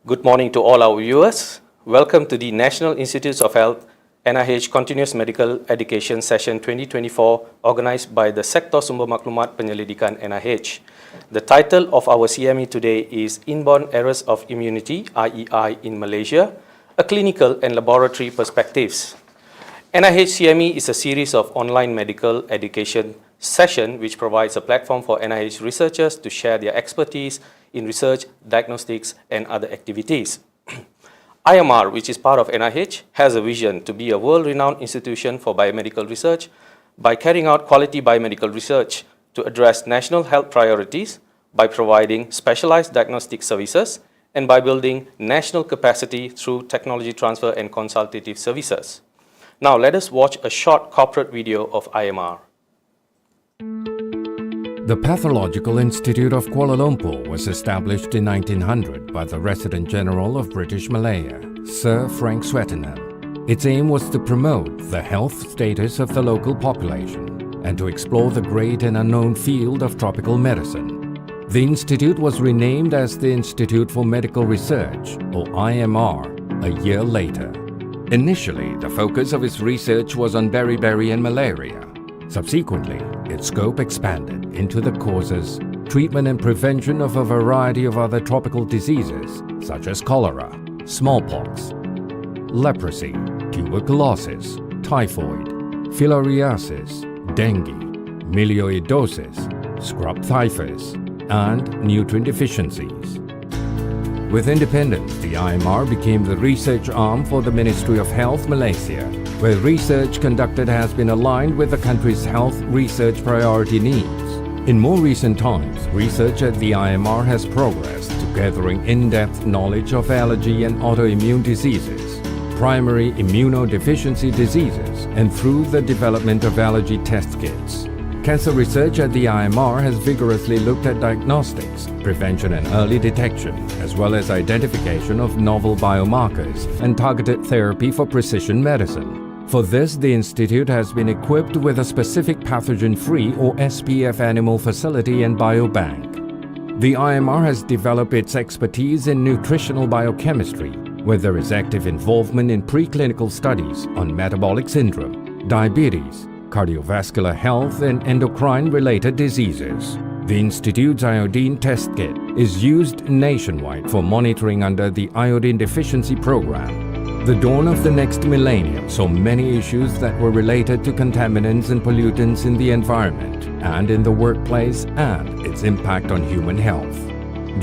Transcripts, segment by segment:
Good morning to all our viewers. Welcome to the National Institutes of Health NIH Continuous Medical Education Session 2024 organized by the Sektor Sumber Maklumat Penyelidikan NIH. The title of our CME today is Inborn Errors of Immunity, IEI, in Malaysia, a Clinical and Laboratory Perspectives. NIH CME is a series of online medical education session which provides a platform for NIH researchers to share their expertise in research, diagnostics, and other activities. IMR, which is part of NIH, has a vision to be a world-renowned institution for biomedical research by carrying out quality biomedical research to address national health priorities, by providing specialized diagnostic services, and by building national capacity through technology transfer and consultative services. Now, let us watch a short corporate video of IMR. The Pathological Institute of Kuala Lumpur was established in 1900 by the Resident General of British Malaya, Sir Frank Swettenham. Its aim was to promote the health status of the local population and to explore the great and unknown field of tropical medicine. The institute was renamed as the Institute for Medical Research, or IMR, a year later. Initially, the focus of its research was on beriberi and malaria. Subsequently, its scope expanded into the causes, treatment and prevention of a variety of other tropical diseases such as cholera, smallpox, leprosy, tuberculosis, typhoid, filariasis, dengue, melioidosis, scrub typhus, and nutrient deficiencies. With independence, the IMR became the research arm for the Ministry of Health Malaysia, where research conducted has been aligned with the country's health research priority needs. In more recent times, research at the IMR has progressed to gathering in-depth knowledge of allergy and autoimmune diseases, primary immunodeficiency diseases, and through the development of allergy test kits. Cancer research at the IMR has vigorously looked at diagnostics, prevention and early detection, as well as identification of novel biomarkers and targeted therapy for precision medicine. For this, the Institute has been equipped with a specific pathogen-free or SPF animal facility and biobank. The IMR has developed its expertise in nutritional biochemistry, where there is active involvement in preclinical studies on metabolic syndrome, diabetes, cardiovascular health, and endocrine-related diseases. The Institute's iodine test kit is used nationwide for monitoring under the Iodine Deficiency Program. The dawn of the next millennium saw many issues that were related to contaminants and pollutants in the environment and in the workplace and its impact on human health.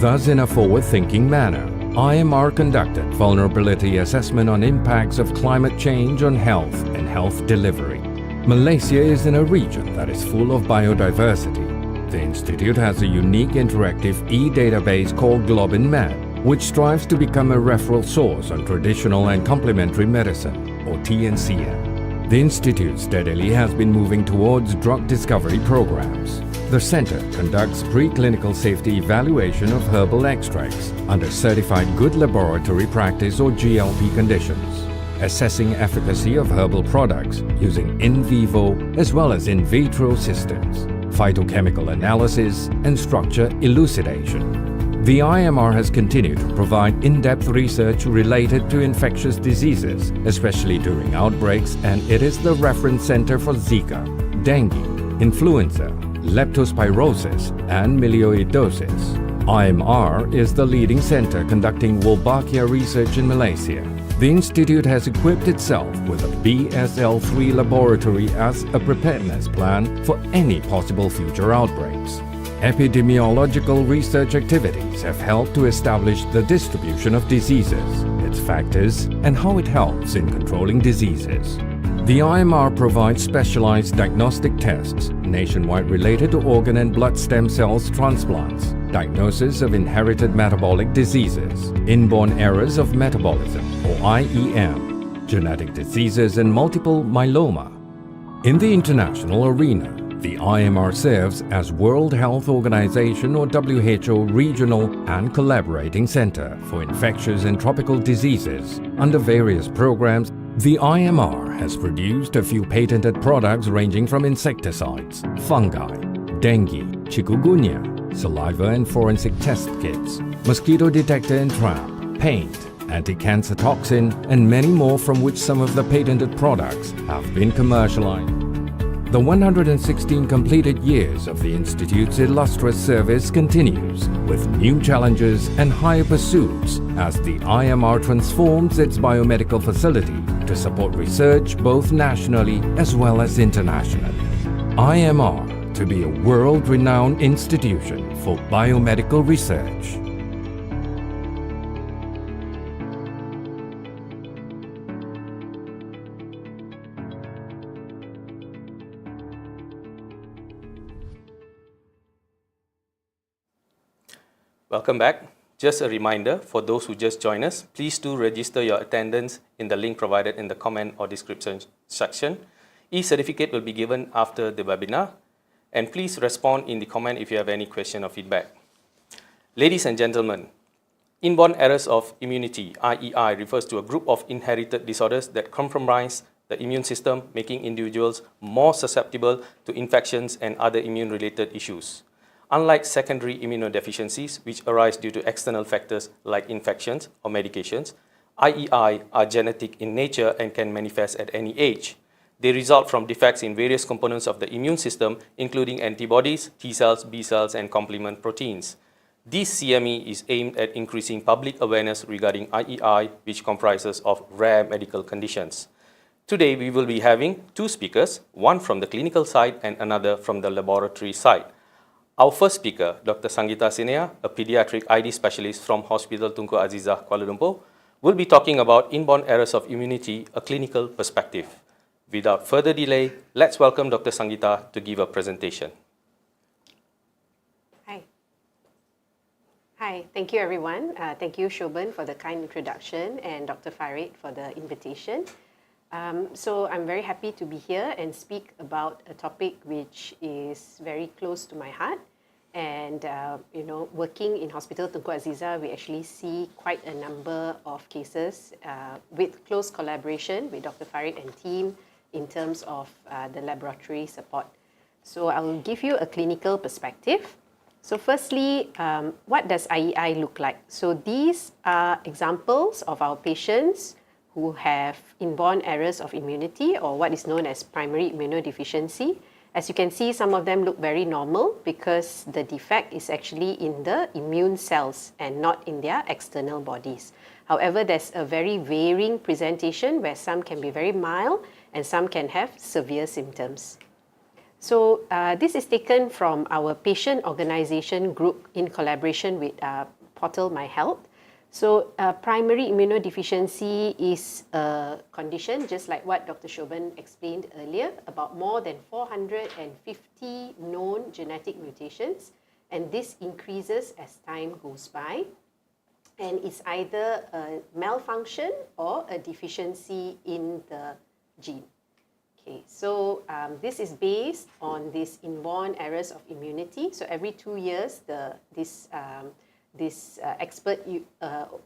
Thus, in a forward-thinking manner, IMR conducted vulnerability assessment on impacts of climate change on health and health delivery. Malaysia is in a region that is full of biodiversity. The Institute has a unique interactive e-database called GlobinMed, which strives to become a referral source on traditional and complementary medicine, or TNCM. The Institute steadily has been moving towards drug discovery programs. The Center conducts preclinical safety evaluation of herbal extracts under Certified Good Laboratory Practice or GLP conditions, assessing efficacy of herbal products using in vivo as well as in vitro systems, phytochemical analysis, and structure elucidation. The IMR has continued to provide in-depth research related to infectious diseases, especially during outbreaks, and it is the reference center for Zika, dengue, influenza, leptospirosis, and melioidosis. IMR is the leading center conducting Wolbachia research in Malaysia. The Institute has equipped itself with a BSL-3 laboratory as a preparedness plan for any possible future outbreaks. Epidemiological research activities have helped to establish the distribution of diseases, its factors, and how it helps in controlling diseases. The IMR provides specialized diagnostic tests nationwide related to organ and blood stem cells transplants, diagnosis of inherited metabolic diseases, inborn errors of metabolism or IEM, genetic diseases, and multiple myeloma. In the international arena, the IMR serves as World Health Organization or WHO regional and collaborating center for infectious and tropical diseases. Under various programs, the IMR has produced a few patented products ranging from insecticides, fungi, dengue, chikungunya, saliva and forensic test kits, mosquito detector and trap, paint, anti-cancer toxin, and many more, from which some of the patented products have been commercialized. The 116 completed years of the Institute's illustrious service continues, with new challenges and higher pursuits as the IMR transforms its biomedical facility to support research both nationally as well as internationally. IMR, to be a world-renowned institution for biomedical research. Welcome back. Just a reminder for those who just joined us, please do register your attendance in the link provided in the comment or description section. E-certificate will be given after the webinar, and please respond in the comment if you have any question or feedback. Ladies and gentlemen, inborn errors of immunity, IEI, refers to a group of inherited disorders that compromise the immune system, making individuals more susceptible to infections and other immune-related issues. Unlike secondary immunodeficiencies, which arise due to external factors like infections or medications, IEI are genetic in nature and can manifest at any age. They result from defects in various components of the immune system, including antibodies, T cells, B cells, and complement proteins. This CME is aimed at increasing public awareness regarding IEI, which comprises of rare medical conditions. Today, we will be having two speakers, one from the clinical side and another from the laboratory side. Our first speaker, Dr. Sangeetha, Siniah, a pediatric ID specialist from Hospital Tunku Azizah, Kuala Lumpur, will be talking about inborn errors of immunity, a clinical perspective. Without further delay, let's welcome Dr. Sangeetha to give a presentation. Hi, thank you everyone. Thank you Shobhan for the kind introduction and Dr. Farid for the invitation. So I'm very happy to be here and speak about a topic which is very close to my heart. And working in Hospital Tunku Azizah, we actually see quite a number of cases with close collaboration with Dr. Farid and team in terms of the laboratory support. So I will give you a clinical perspective. So firstly, what does IEI look like? So these are examples of our patients who have inborn errors of immunity, or what is known as primary immunodeficiency. As you can see, some of them look very normal because the defect is actually in the immune cells and not in their external bodies. However, there's a very varying presentation where some can be very mild and some can have severe symptoms. So this is taken from our patient organization group in collaboration with Portal My Health. So primary immunodeficiency is a condition, just like what Dr. Shobhan explained earlier, about more than 450 known genetic mutations, and this increases as time goes by. And it's either a malfunction or a deficiency in the gene. Okay, so this is based on these inborn errors of immunity. So every 2 years, this expert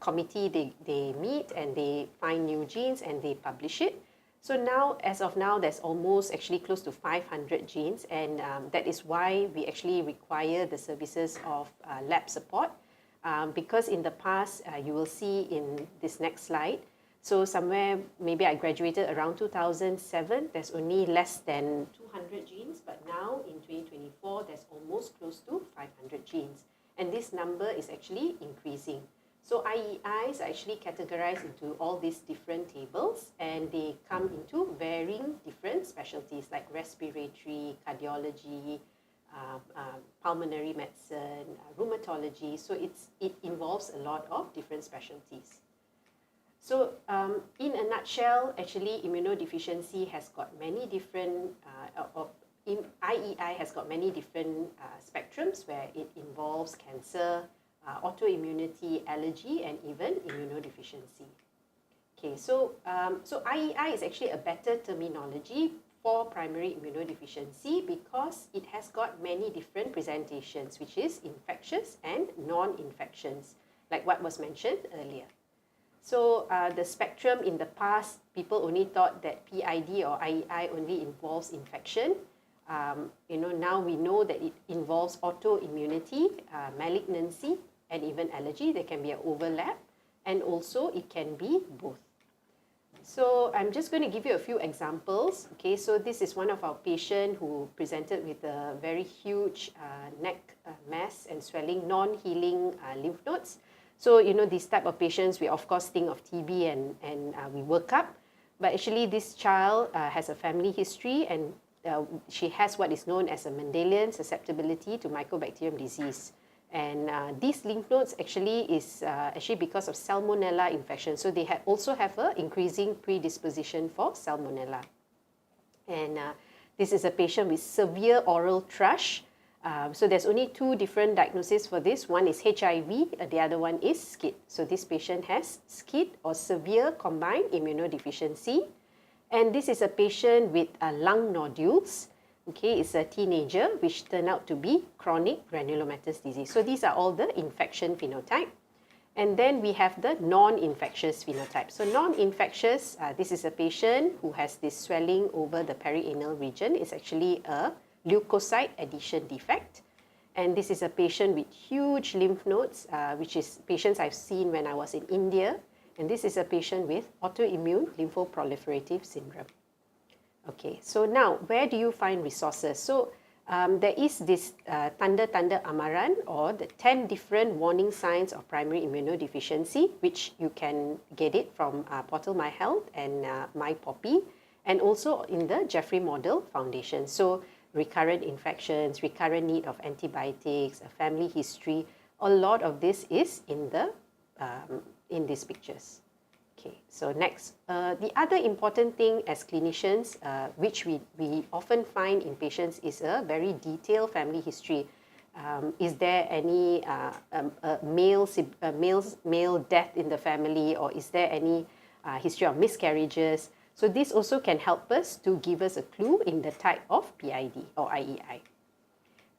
committee, they meet and they find new genes and they publish it. So now, as of now, there's almost actually close to 500 genes, and that is why we actually require the services of lab support, because in the past, you will see in this next slide, so somewhere, maybe I graduated around 2007, there's only less than 200 genes, but now in 2024, there's almost close to 500 genes. And this number is actually increasing. So IEIs are actually categorized into all these different tables, and they come into varying different specialties like respiratory, cardiology, pulmonary medicine, rheumatology. So it involves a lot of different specialties. So in a nutshell, actually immunodeficiency has got many different IEI has got many different spectrums where it involves cancer, autoimmunity, allergy, and even immunodeficiency. Okay, so IEI is actually a better terminology for primary immunodeficiency because it has got many different presentations, which is infectious and non-infections, like what was mentioned earlier. So the spectrum in the past, people only thought that PID or IEI only involves infection. Now we know that it involves autoimmunity, malignancy, and even allergy. There can be an overlap. and also it can be both. So I'm just going to give you a few examples. Okay, so this is one of our patients who presented with a very huge neck mass and swelling, non-healing lymph nodes. So, these type of patients, we of course think of TB and we work up. But actually this child has a family history, and she has what is known as a Mendelian susceptibility to mycobacterium disease. And these lymph nodes actually is because of salmonella infection. So they also have an increasing predisposition for salmonella. And this is a patient with severe oral thrush. So there's only two different diagnoses for this. One is HIV, the other one is SCID. So this patient has SCID, or severe combined immunodeficiency. And this is a patient with lung nodules. Okay, it's a teenager, which turned out to be chronic granulomatous disease. So these are all the infection phenotype. And then we have the non-infectious phenotype. So non-infectious, this is a patient who has this swelling over the perianal region. It's actually a leukocyte adhesion defect. And this is a patient with huge lymph nodes, which is patients I've seen when I was in India. And this is a patient with autoimmune lymphoproliferative syndrome. Okay, so now where do you find resources? So there is this tanda-tanda amaran, or the 10 different warning signs of primary immunodeficiency, which you can get it from Portal My Health and My Poppy, and also in the Jeffrey Model Foundation. So recurrent infections, recurrent need of antibiotics, a family history, a lot of this is in these pictures. Okay, so next, the other important thing as clinicians, which we often find in patients, is a very detailed family history. Is there any male death in the family, or is there any history of miscarriages? So this also can help us to give us a clue in the type of PID or IEI.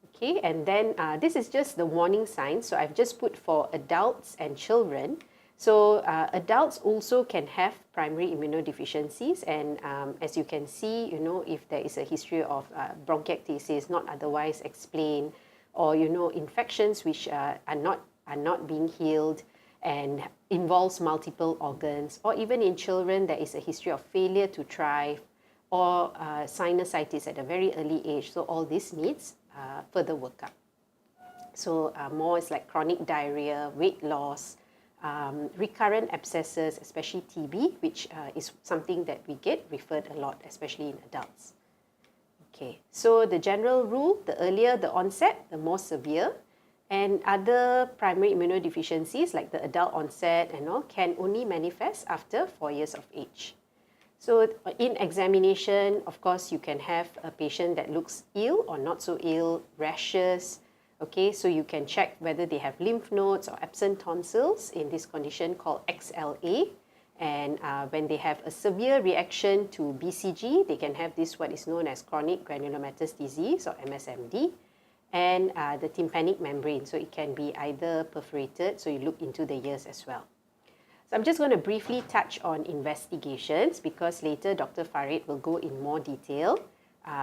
Okay, and then this is just the warning signs. So I've just put for adults and children. So adults also can have primary immunodeficiencies, and as you can see, if there is a history of bronchiectasis not otherwise explained, or infections which are not being healed and involves multiple organs, or even in children there is a history of failure to thrive, or sinusitis at a very early age. So all this needs further workup. So more is like chronic diarrhea, weight loss, recurrent abscesses, especially TB, which is something that we get referred a lot, especially in adults. Okay, so the general rule, the earlier the onset, the more severe. And other primary immunodeficiencies like the adult onset and all can only manifest after 4 years of age. So in examination, of course, you can have a patient that looks ill or not so ill, rashes. Okay, so you can check whether they have lymph nodes or absent tonsils in this condition called XLA. And when they have a severe reaction to BCG, they can have this what is known as chronic granulomatous disease, or MSMD, and the tympanic membrane. So it can be either perforated, so you look into the ears as well. So I'm just going to briefly touch on investigations, because later Dr. Farid will go in more detail.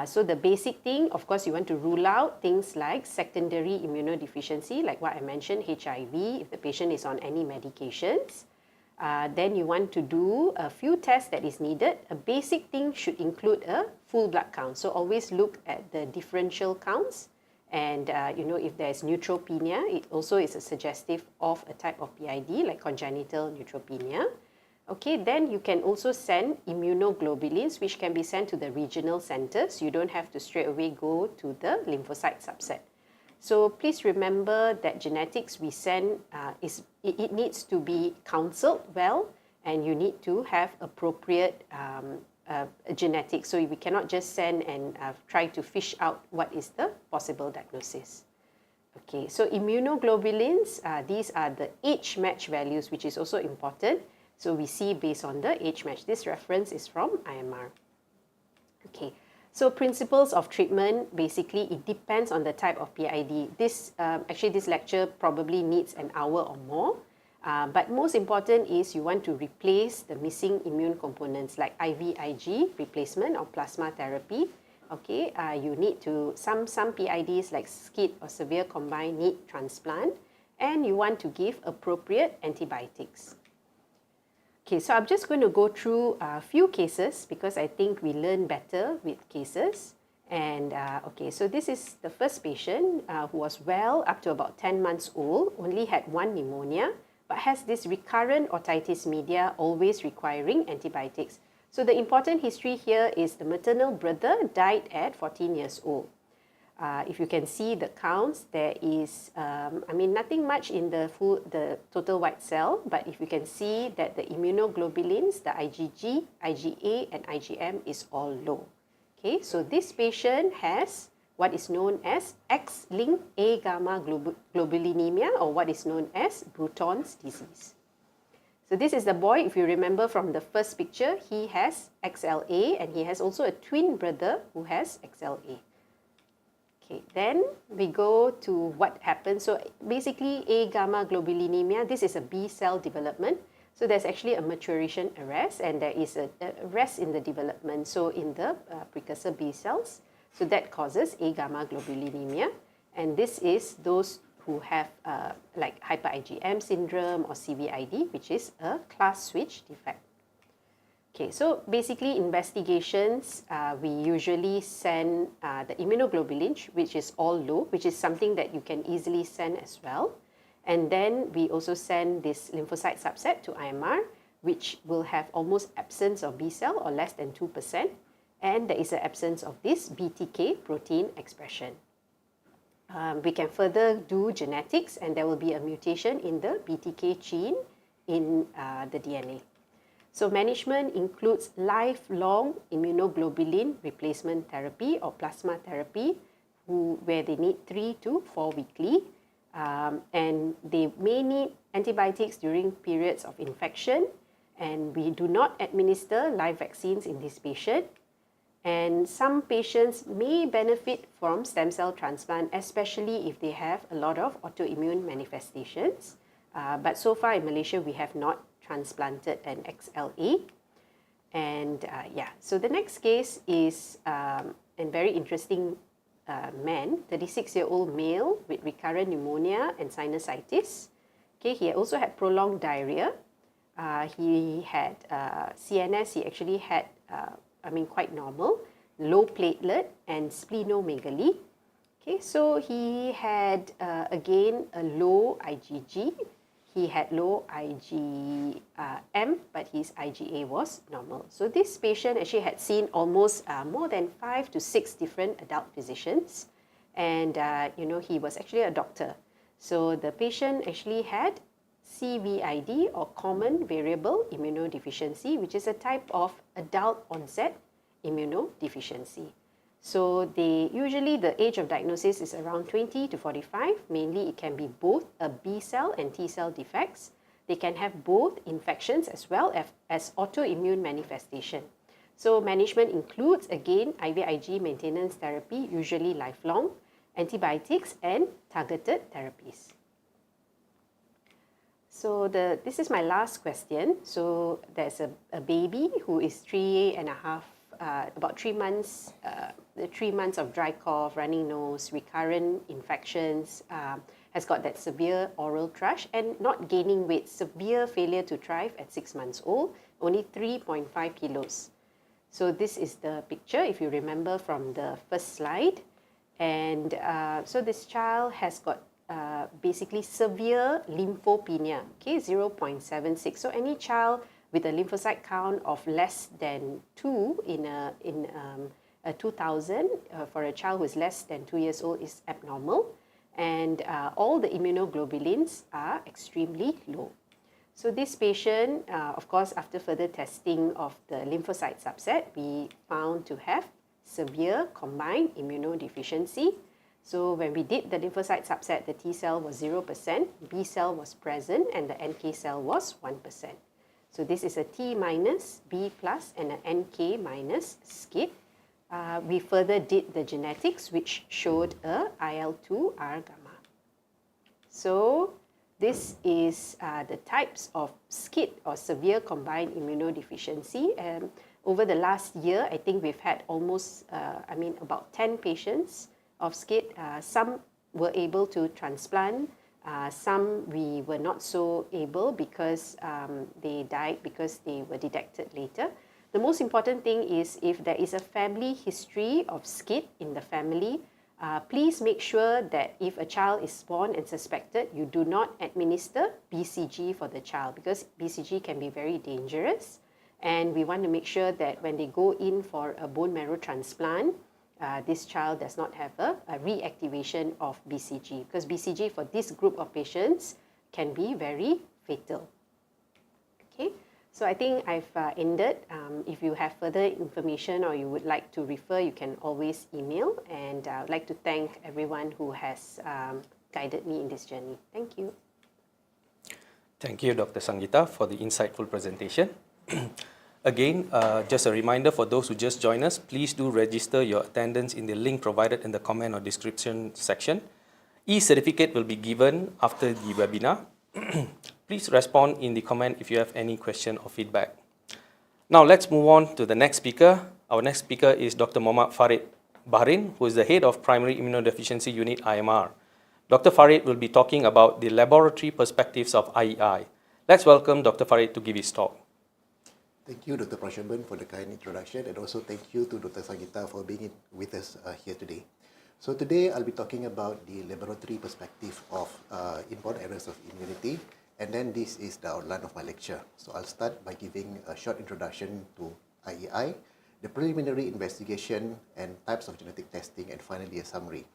So the basic thing, of course, you want to rule out things like secondary immunodeficiency, like what I mentioned, HIV, if the patient is on any medications. Then you want to do a few tests that is needed. A basic thing should include a full blood count. So always look at the differential counts. And, if there's neutropenia, it also is a suggestive of a type of PID, like congenital neutropenia. Okay, then you can also send immunoglobulins, which can be sent to the regional centers. You don't have to straight away go to the lymphocyte subset. So please remember that genetics we send, it needs to be counseled well, and you need to have appropriate genetics. So we cannot just send and try to fish out what is the possible diagnosis. Okay, so immunoglobulins, these are the age match values, which is also important. So we see based on the age match. This reference is from IMR. Okay, so principles of treatment, basically it depends on the type of PID. This lecture probably needs an hour or more. But most important is you want to replace the missing immune components like IVIG replacement or plasma therapy. Okay, you need to, some PIDs like SCID or severe combined need transplant, and you want to give appropriate antibiotics. Okay, so I'm just going to go through a few cases because I think we learn better with cases. And okay, so this is the first patient who was well up to about 10 months old, only had one pneumonia, but has this recurrent otitis media, always requiring antibiotics. So the important history here is the maternal brother died at 14 years old. If you can see the counts, there is, nothing much in the total white cell, but if you can see that the immunoglobulins, the IgG, IgA, and IgM is all low. Okay, so this patient has what is known as X-linked A-gamma globulinemia, or what is known as Bruton's disease. So this is the boy, if you remember from the first picture, he has XLA, and he has also a twin brother who has XLA. Okay, then we go to what happens. So basically, A-gamma globulinemia, this is a B cell development. So there's actually a maturation arrest, and there is a arrest in the development. So in the precursor B cells, so that causes A-gamma globulinemia. And this is those who have like hyper IgM syndrome or CVID, which is a class switch defect. Okay, so basically investigations, we usually send the immunoglobulin, which is all low, which is something that you can easily send as well. And then we also send this lymphocyte subset to IMR, which will have almost absence of B cell or less than 2%. And there is an absence of this BTK protein expression. We can further do genetics, and there will be a mutation in the BTK gene in the DNA. So management includes lifelong immunoglobulin replacement therapy or plasma therapy, where they need 3 to 4 weekly. And they may need antibiotics during periods of infection, and we do not administer live vaccines in this patient. And some patients may benefit from stem cell transplant, especially if they have a lot of autoimmune manifestations. But so far in Malaysia, we have not transplanted an XLA. And so the next case is a very interesting man, 36-year-old male with recurrent pneumonia and sinusitis. Okay, he also had prolonged diarrhea. He had CNS, he actually had, quite normal, low platelet and splenomegaly. Okay, so he had, again, a low IgG. He had low IgM, but his IgA was normal. So this patient actually had seen almost more than 5 to 6 different adult physicians. And, he was actually a doctor. So the patient actually had CVID, or common variable immunodeficiency, which is a type of adult onset immunodeficiency. So usually the age of diagnosis is around 20 to 45. Mainly it can be both a B cell and T cell defects. They can have both infections as well as autoimmune manifestation. So management includes, again, IVIG maintenance therapy, usually lifelong, antibiotics, and targeted therapies. So this is my last question. So there's a baby who is 3.5, about 3 months, 3 months of dry cough, running nose, recurrent infections, has got that severe oral thrush and not gaining weight, severe failure to thrive at 6 months old, only 3.5 kilos. So this is the picture, if you remember from the first slide. And so this child has got basically severe lymphopenia, okay, 0.76. So any child with a lymphocyte count of less than 2 in a 2000 for a child who is less than 2 years old is abnormal, and all the immunoglobulins are extremely low. So this patient, of course, after further testing of the lymphocyte subset, we found to have severe combined immunodeficiency. So when we did the lymphocyte subset, the T cell was 0%, B cell was present, and the NK cell was 1%. So this is a T minus, B plus, and an NK minus SCID. We further did the genetics, which showed a IL-2R gamma. So this is the types of SCID, or severe combined immunodeficiency. Over the last year, I think we've had almost, about 10 patients of SCID. Some were able to transplant Some we were not so able because they died because they were detected later. The most important thing is if there is a family history of SCID in the family, please make sure that if a child is born and suspected, you do not administer BCG for the child because BCG can be very dangerous. And we want to make sure that when they go in for a bone marrow transplant, this child does not have a reactivation of BCG because BCG for this group of patients can be very fatal. Okay, so I think I've ended. If you have further information or you would like to refer, you can always email. And I would like to thank everyone who has guided me in this journey. Thank you. Thank you, Dr. Sangeetha, for the insightful presentation. Again, just a reminder for those who just joined us, please do register your attendance in the link provided in the comment or description section. E-certificate will be given after the webinar. Please respond in the comment if you have any question or feedback. Now let's move on to the next speaker. Our next speaker is Dr. Mohd Farid Baharin, who is the head of Primary Immunodeficiency Unit IMR. Dr. Farid will be talking about the laboratory perspectives of IEI. Let's welcome Dr. Farid to give his talk. Thank you, Dr. Prasobhan, for the kind introduction, and also thank you to Dr. Sangeetha for being with us here today. So today I'll be talking about the laboratory perspective of inborn errors of immunity, and then this is the outline of my lecture. So I'll start by giving a short introduction to IEI, the preliminary investigation and types of genetic testing, and finally a summary.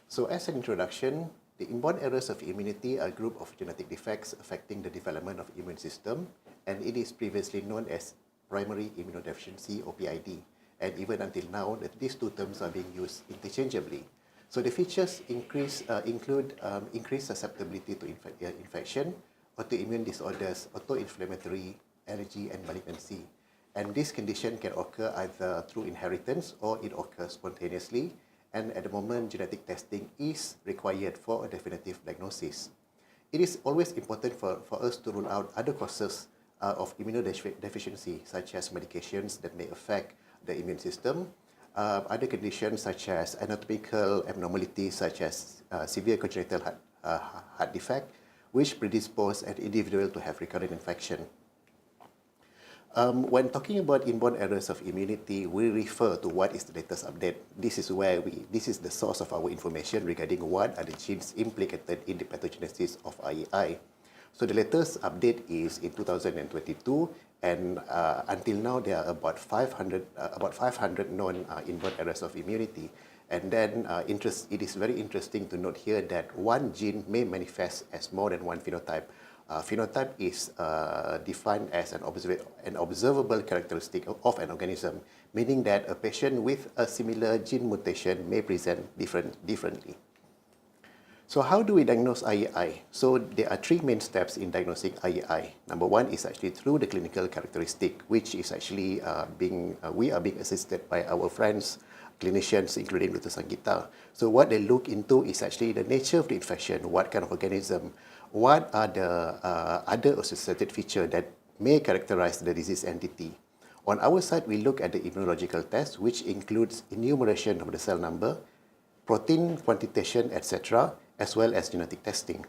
So as an introduction, the inborn errors of immunity are a group of genetic defects affecting the development of immune system, and it is previously known as primary immunodeficiency or PID. And even until now, these two terms are being used interchangeably. So the features include increased susceptibility to infection, autoimmune disorders, autoinflammatory, allergy, and malignancy. And this condition can occur either through inheritance or it occurs spontaneously. And at the moment, genetic testing is required for a definitive diagnosis. It is always important for us to rule out other causes of immunodeficiency, such as medications that may affect the immune system, other conditions such as anatomical abnormalities such as severe congenital heart defect, which predispose an individual to have recurrent infection. When talking about inborn errors of immunity, we refer to what is the latest update. This is the source of our information regarding what are the genes implicated in the pathogenesis of IEI. So the latest update is in 2022, and until now there are about 500 known inborn errors of immunity. And then it is very interesting to note here that one gene may manifest as more than one phenotype. Phenotype is defined as an observable characteristic of an organism, meaning that a patient with a similar gene mutation may present differently. So how do we diagnose IEI? So there are three main steps in diagnosing IEI. Number one is actually through the clinical characteristic, which is actually we are being assisted by our friends, clinicians, including Dr. Sangeetha. So what they look into is actually the nature of the infection, what kind of organism, what are the other associated features that may characterize the disease entity. On our side, we look at the immunological test, which includes enumeration of the cell number, protein quantitation, etc., as well as genetic testing.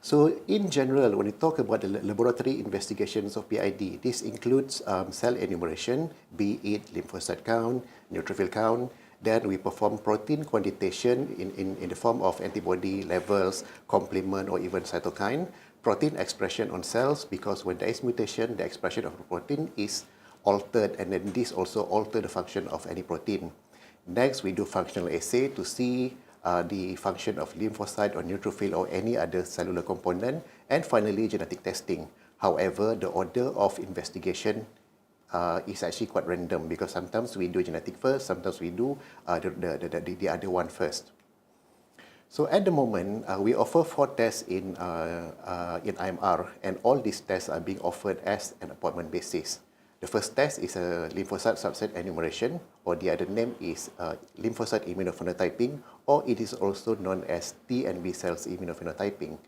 So in general, when we talk about the laboratory investigations of PID, this includes cell enumeration, be it lymphocyte count, neutrophil count. Then we perform protein quantitation in the form of antibody levels, complement, or even cytokine. Protein expression on cells, because when there is mutation, the expression of the protein is altered, and then this also alters the function of any protein. Next, we do functional assay to see the function of lymphocyte or neutrophil or any other cellular component, and finally genetic testing. However, the order of investigation is actually quite random, because sometimes we do genetic first, sometimes we do the other one first. So at the moment, we offer 4 tests in IMR, and all these tests are being offered as an appointment basis. The first test is a lymphocyte subset enumeration, or the other name is lymphocyte immunophenotyping, or it is also known as T and B cells immunophenotyping.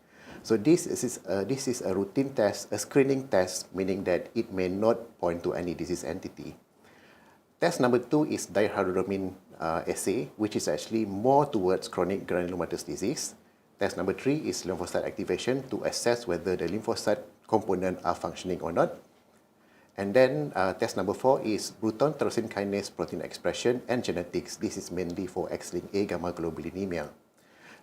So this is a routine test, a screening test, meaning that it may not point to any disease entity. Test number 2 is dihydroamine assay, which is actually more towards chronic granulomatous disease. Test number 3 is lymphocyte activation to assess whether the lymphocyte component are functioning or not. And then test number 4 is Bruton tyrosine kinase protein expression and genetics. This is mainly for X-linked A gamma globulinemia.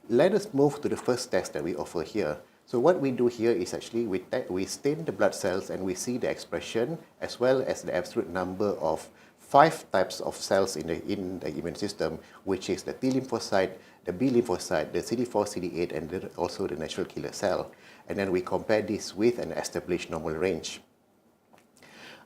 Let us move to the first test that we offer here. So what we do here is actually we stain the blood cells and we see the expression as well as the absolute number of 5 types of cells in the immune system, which is the T lymphocyte, the B lymphocyte, the CD4, CD8, and also the natural killer cell. And then we compare this with an established normal range.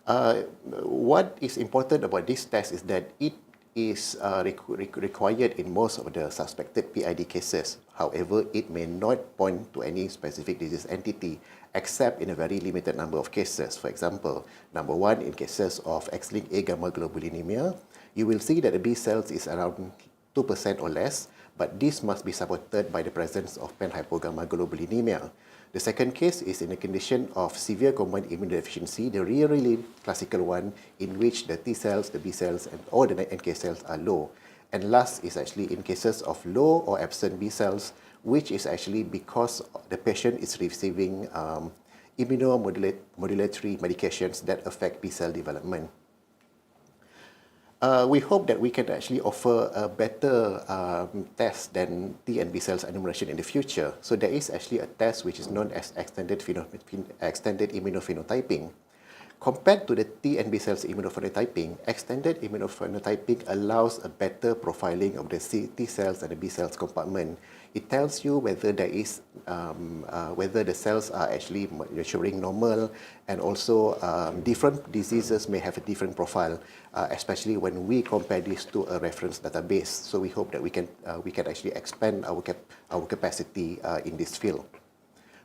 What is important about this test is that it is required in most of the suspected PID cases. However, it may not point to any specific disease entity except in a very limited number of cases. For example, number 1, in cases of X-linked A gamma globulinemia, you will see that the B cells is around 2% or less, but this must be supported by the presence of pan-hypogammaglobulinemia. The second case is in a condition of severe combined immunodeficiency, the really classical one in which the T cells, the B cells, and all the NK cells are low. And last is actually in cases of low or absent B cells, which is actually because the patient is receiving immunomodulatory medications that affect B cell development. We hope that we can actually offer a better test than T and B cells enumeration in the future. So there is actually a test which is known as extended immunophenotyping. Compared to the T and B cells immunophenotyping, extended immunophenotyping allows a better profiling of the T cells and the B cells compartment. It tells you whether there is whether the cells are actually showing normal, and also different diseases may have a different profile, especially when we compare this to a reference database. So we hope that we can actually expand our capacity in this field.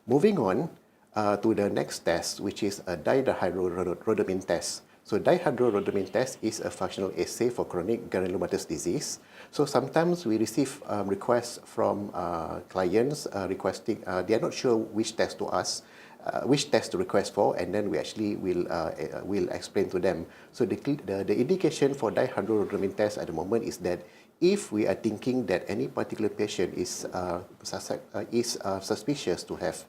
Moving on to the next test, which is a dihydrorhodamine test. So dihydrorhodamine test is a functional assay for chronic granulomatous disease. So sometimes we receive requests from clients requesting, they are not sure which test to ask, which test to request for, and then we actually will explain to them. So the indication for dihydrorhodamine test at the moment is that if we are thinking that any particular patient is suspicious to have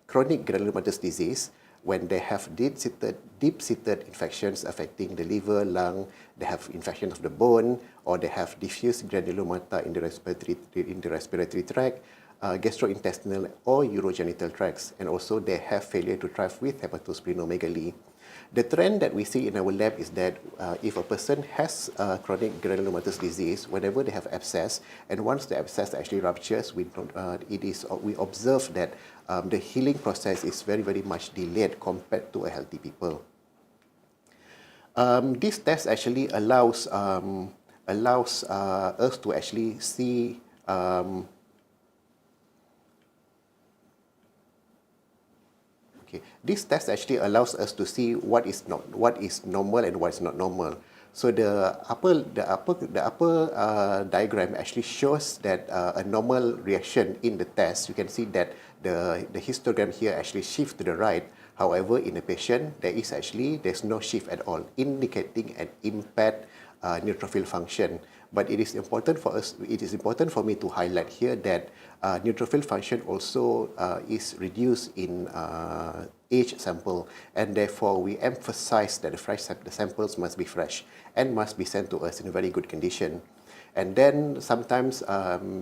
chronic granulomatous disease, when they have deep-seated infections affecting the liver, lung, they have infections of the bone, or they have diffuse granulomata in the respiratory tract, gastrointestinal or urogenital tracts, and also they have failure to thrive with hepatosplenomegaly. The trend that we see in our lab is that if a person has chronic granulomatous disease, whenever they have abscess, and once the abscess actually ruptures, we observe that the healing process is very, very much delayed compared to a healthy people. This test actually allows us to actually see this test actually allows us to see what is normal and what is not normal. So the upper diagram actually shows that a normal reaction in the test. You can see that the histogram here actually shifts to the right. However, in the patient, there's no shift at all, indicating an impaired neutrophil function. But it is important for me to highlight here that neutrophil function also is reduced in age sample, and therefore we emphasize that the samples must be fresh and must be sent to us in a very good condition. And then sometimes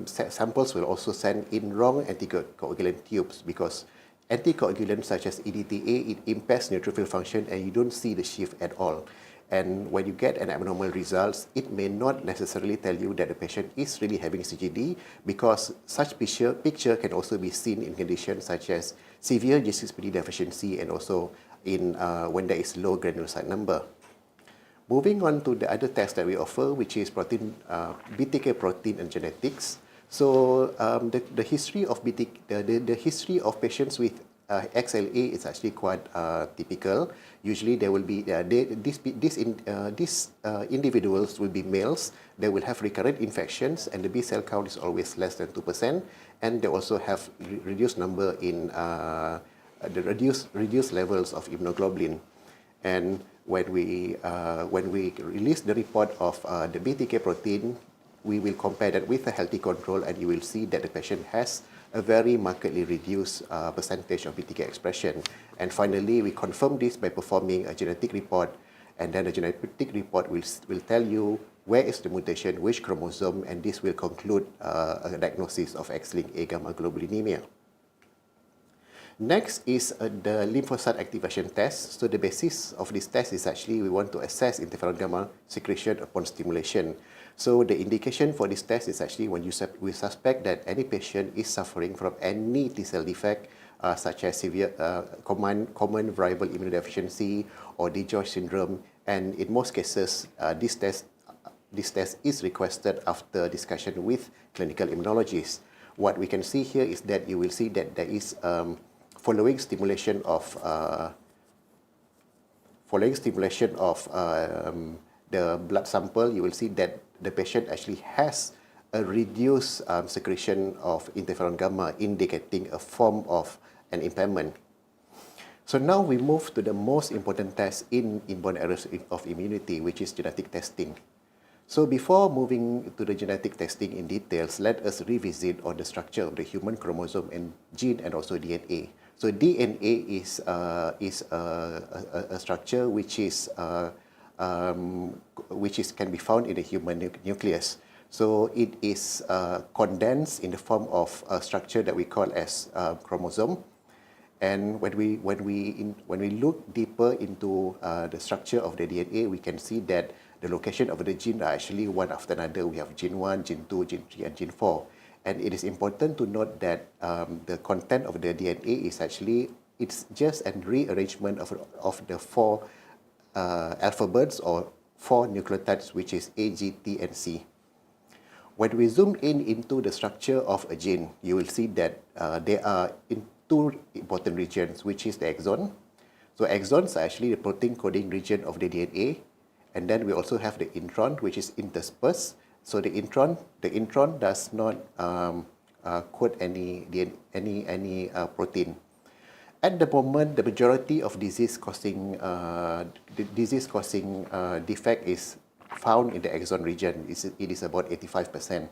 samples will also send in wrong anticoagulant tubes, because anticoagulants such as EDTA, it impairs neutrophil function and you don't see the shift at all. And when you get an abnormal results, it may not necessarily tell you that the patient is really having CGD, because such picture can also be seen in conditions such as severe G6PD deficiency and also in when there is low granulocyte number. Moving on to the other test that we offer, which is BTK protein and genetics. So the history of the history of patients with XLA is actually quite typical. Usually there will be these individuals will be males. They will have recurrent infections, and the B cell count is always less than 2%, and they also have reduced number in the reduced levels of immunoglobulin. And when we release the report of the BTK protein, we will compare that with a healthy control, and you will see that the patient has a very markedly reduced percentage of BTK expression. And finally, we confirm this by performing a genetic report, and then the genetic report will tell you where is the mutation, which chromosome, and this will conclude a diagnosis of X-linked A gamma globulinemia. Next is the lymphocyte activation test. So the basis of this test is actually we want to assess interferon gamma secretion upon stimulation. So the indication for this test is actually when we suspect that any patient is suffering from any T-cell defect, such as severe common variable immunodeficiency or DGeorge syndrome, and in most cases, this test is requested after discussion with clinical immunologists. What we can see here is that you will see that there is following stimulation of the blood sample, you will see that the patient actually has a reduced secretion of interferon gamma, indicating a form of an impairment. So now we move to the most important test in inborn errors of immunity, which is genetic testing. So before moving to the genetic testing in details, let us revisit on the structure of the human chromosome and gene and also DNA. So DNA is a structure which can be found in the human nucleus. So it is condensed in the form of a structure that we call as chromosome. And when we look deeper into the structure of the DNA, we can see that the location of the gene are actually one after another. We have gene 1, gene 2, gene 3, and gene 4. And it is important to note that the content of the DNA is actually, it's just a rearrangement of the 4 alphabets or 4 nucleotides, which is A, G, T, and C. When we zoom into the structure of a gene, you will see that there are in 2 important regions, which is the exon. So exons are actually the protein coding region of the DNA. And then we also have the intron, which is interspersed. So the intron does not code any protein. At the moment, the majority of disease-causing defect is found in the exon region. It is about 85%.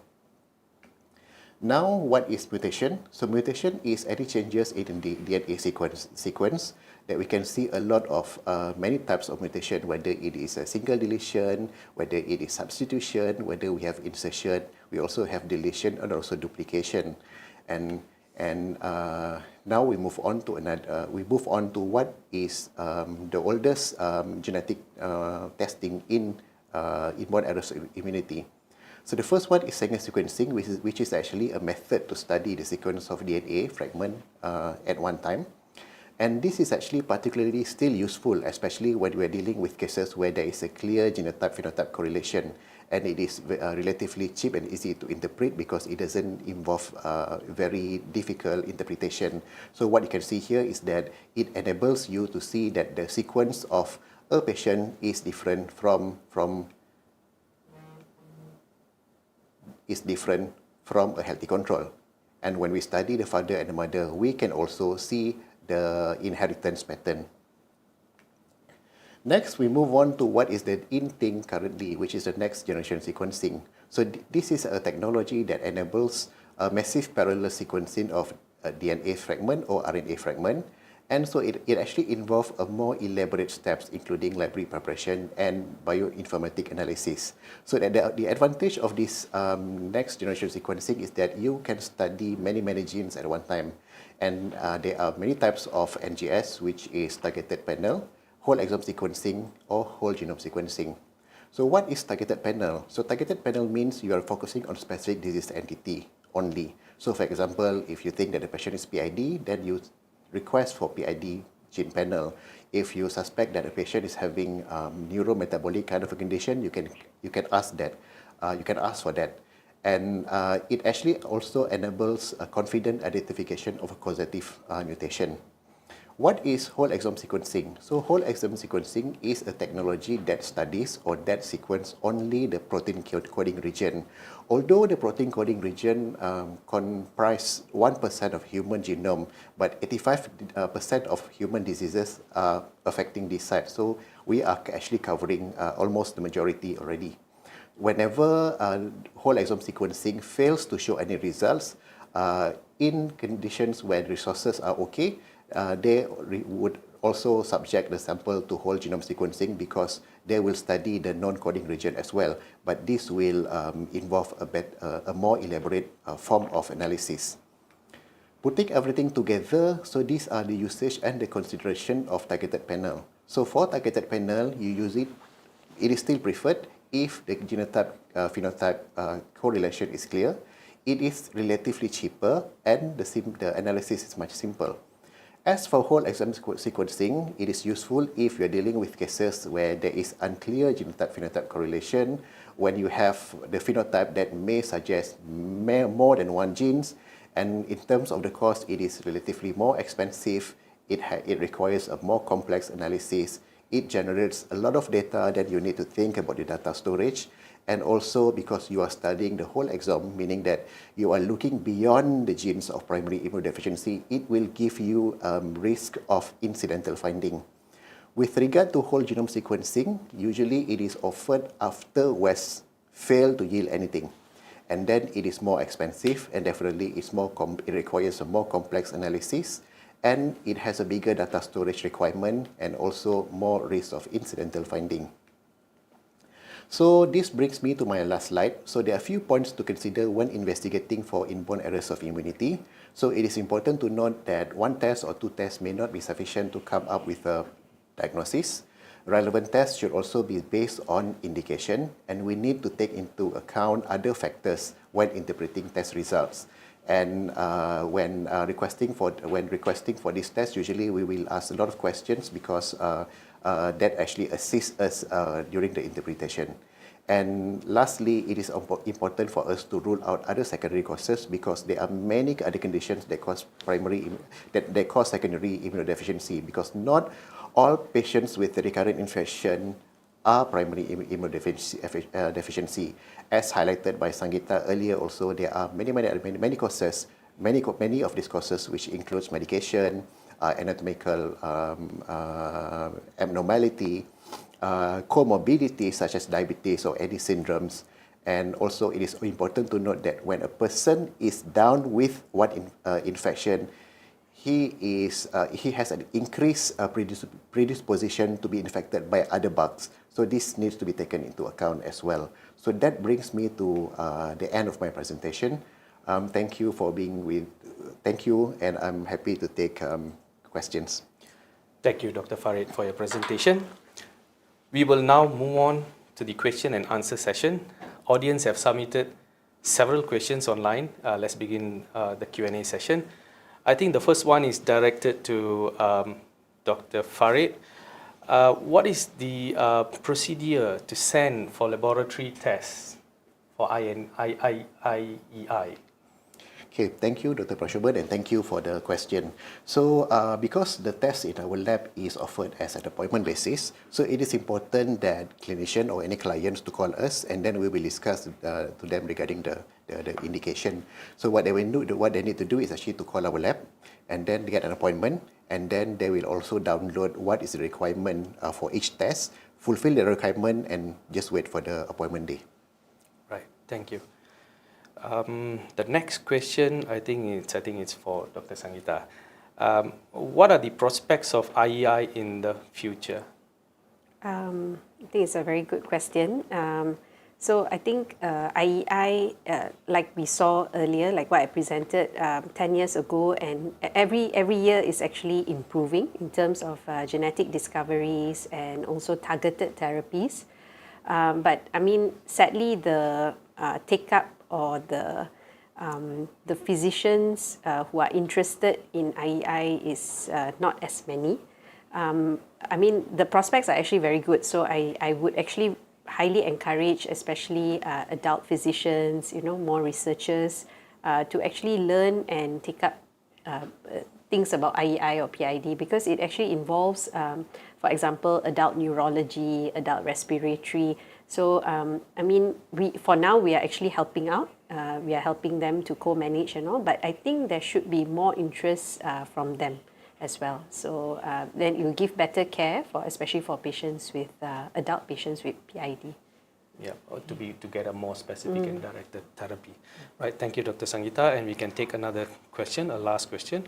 Now, what is mutation? So mutation is any changes in the DNA sequence that we can see a lot of many types of mutation, whether it is a single deletion, whether it is substitution, whether we have insertion. We also have deletion and also duplication. And now we move on to what is the oldest genetic testing in inborn errors of immunity. So the first one is Sanger sequencing, which is actually a method to study the sequence of DNA fragment at one time. And this is actually particularly still useful, especially when we are dealing with cases where there is a clear genotype-phenotype correlation, and it is relatively cheap and easy to interpret because it doesn't involve very difficult interpretation. So what you can see here is that it enables you to see that the sequence of a patient is different from a healthy control. And when we study the father and the mother, we can also see the inheritance pattern. Next, we move on to what is the in thing currently, which is the next generation sequencing. So this is a technology that enables a massive parallel sequencing of a DNA fragment or RNA fragment. And so it actually involves a more elaborate steps, including library preparation and bioinformatic analysis. So the advantage of this next generation sequencing is that you can study many genes at one time. And there are many types of NGS, which is targeted panel, whole exome sequencing, or whole genome sequencing. So what is targeted panel? So targeted panel means you are focusing on specific disease entity only. So for example, if you think that the patient is PID, then you request for PID gene panel. If you suspect that a patient is having neurometabolic kind of a condition, you can ask that. You can ask for that. And it actually also enables a confident identification of a causative mutation. What is whole exome sequencing? So whole exome sequencing is a technology that studies or that sequence only the protein coding region. Although the protein coding region comprise 1% of human genome, but 85% of human diseases are affecting this site. So we are actually covering almost the majority already. whenever whole exome sequencing fails to show any results, in conditions where resources are okay, they would also subject the sample to whole genome sequencing because they will study the non-coding region as well. But this will involve a more elaborate form of analysis. Putting everything together, so these are the usage and the consideration of targeted panel. So for targeted panel, you use it is still preferred if the genotype phenotype correlation is clear. It is relatively cheaper and the analysis is much simple. As for whole exome sequencing, it is useful if you are dealing with cases where there is unclear genotype-phenotype correlation, when you have the phenotype that may suggest more than one genes, and in terms of the cost, it is relatively more expensive. It requires a more complex analysis. It generates a lot of data that you need to think about the data storage. And also because you are studying the whole exome, meaning that you are looking beyond the genes of primary immunodeficiency, it will give you risk of incidental finding. With regard to whole genome sequencing, usually it is offered after West failed to yield anything. And then it is more expensive and definitely it requires a more complex analysis, and it has a bigger data storage requirement and also more risk of incidental finding. So this brings me to my last slide. So there are a few points to consider when investigating for inborn errors of immunity. So it is important to note that one test or two tests may not be sufficient to come up with a diagnosis. Relevant tests should also be based on indication, and we need to take into account other factors when interpreting test results. And when requesting for this test, usually we will ask a lot of questions because that actually assists us during the interpretation. And lastly, it is important for us to rule out other secondary causes because there are many other conditions that cause secondary immunodeficiency, because not all patients with recurrent infection are primary immunodeficiency. As highlighted by Sangeetha earlier also, there are many causes, many of these causes which includes medication, anatomical abnormality, comorbidities such as diabetes or any syndromes. And also it is important to note that when a person is down with one infection, he has an increased predisposition to be infected by other bugs. So this needs to be taken into account as well. So that brings me to the end of my presentation. Thank you for being thank you, and I'm happy to take questions. Thank you, Dr. Farid, for your presentation. We will now move on to the question and answer session. Audience have submitted several questions online. Let's begin the Q&A session. I think the first one is directed to Dr. Farid. What is the procedure to send for laboratory tests for IEI? Okay, thank you, Dr. Prasobhan, and thank you for the question. So, because the test in our lab is offered as an appointment basis, so it is important that clinician or any clients to call us, and then we will discuss to them regarding the indication. So what they need to do is actually to call our lab, and then get an appointment, and then they will also download what is the requirement for each test, fulfill the requirement, and just wait for the appointment day. Right, thank you. The next question, I think it's for Dr. Sangeetha. What are the prospects of IEI in the future? I think it's a very good question. So I think IEI, like we saw earlier, like what I presented 10 years ago, and every year is actually improving in terms of genetic discoveries and also targeted therapies. But I mean, sadly, the take-up or the physicians who are interested in IEI is not as many. I mean, the prospects are actually very good. So I would actually highly encourage, especially adult physicians, more researchers, to actually learn and take up things about IEI or PID, because it actually involves, for example, adult neurology, adult respiratory. So, I mean, for now, we are actually helping out. We are helping them to co-manage and all, but I think there should be more interest from them as well. So then it will give better care, especially for patients with, adult patients with PID. Yeah, or to get a more specific and directed therapy. Right, thank you, Dr. Sangeetha, and we can take another question, a last question.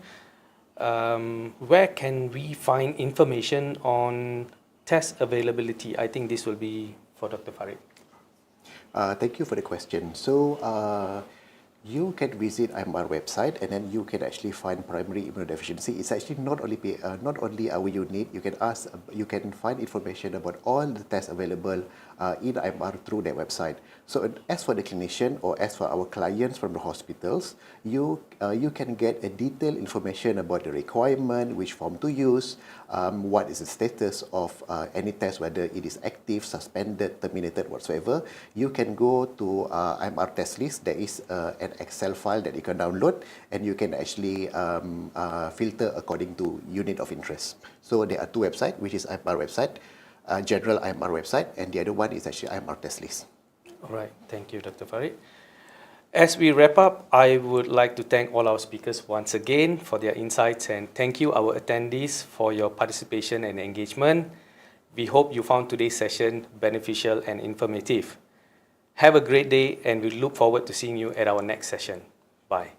Where can we find information on test availability? I think this will be for Dr. Farid. Thank you for the question. So, you can visit IMR website and then you can actually find primary immunodeficiency. It's actually not only our unit. You can find information about all the tests available in IMR through their website. So as for the clinician or as for our clients from the hospitals, you can get a detailed information about the requirement, which form to use, what is the status of any test, whether it is active, suspended, terminated, whatsoever. You can go to IMR test list. There is an Excel file that you can download, and you can actually filter according to unit of interest. So there are two websites, which is IMR website, general IMR website, and the other one is actually IMR test list. All right, thank you, Dr. Farid. As we wrap up, I would like to thank all our speakers once again for their insights, and thank you our attendees for your participation and engagement. We hope you found today's session beneficial and informative. Have a great day, and we look forward to seeing you at our next session. Bye.